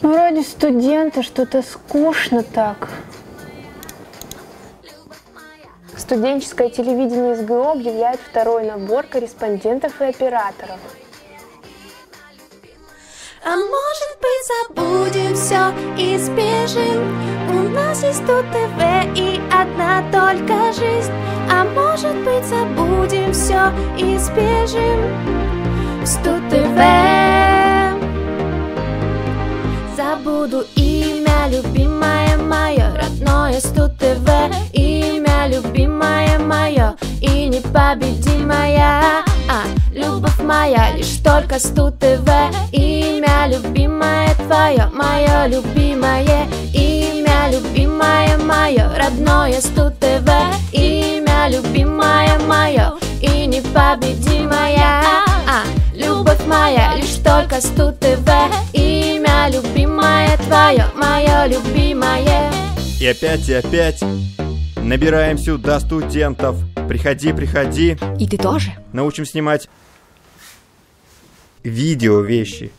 Вроде студента, что-то скучно так. Студенческое телевидение СГО объявляет второй набор корреспондентов и операторов. А может быть, забудем все и сбежим? У нас есть тут ТВ и одна только жизнь. А может быть, забудем все и сбежим в Студ ТВ? Забуду имя, любимое мое, родное Студ ТВ. Имя, любимое мое и непобедимая. Любовь моя, лишь только Студ ТВ. Имя, любимое твое, мое любимое. Имя, любимое мое, родное Студ ТВ. Имя, любимое мое и непобедимая. Любовь моя, лишь только Студ ТВ. Имя, любимое твое, мое любимое. И опять набираем сюда студентов. Приходи, приходи. И ты тоже? Научим снимать видео вещи.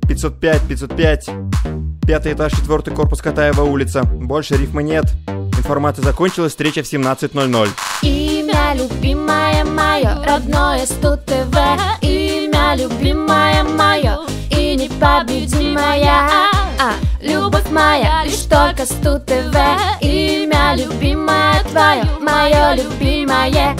505, 505. 5-й этаж, 4-й корпус, Катаева улица. Больше рифмы нет. Информация закончилась, встреча в 17:00. Имя, любимое мое, родное Студ ТВ. Имя, любимое мое и непобедимая. Любовь моя, лишь только Студ ТВ. Имя, любимое твое, мое любимое.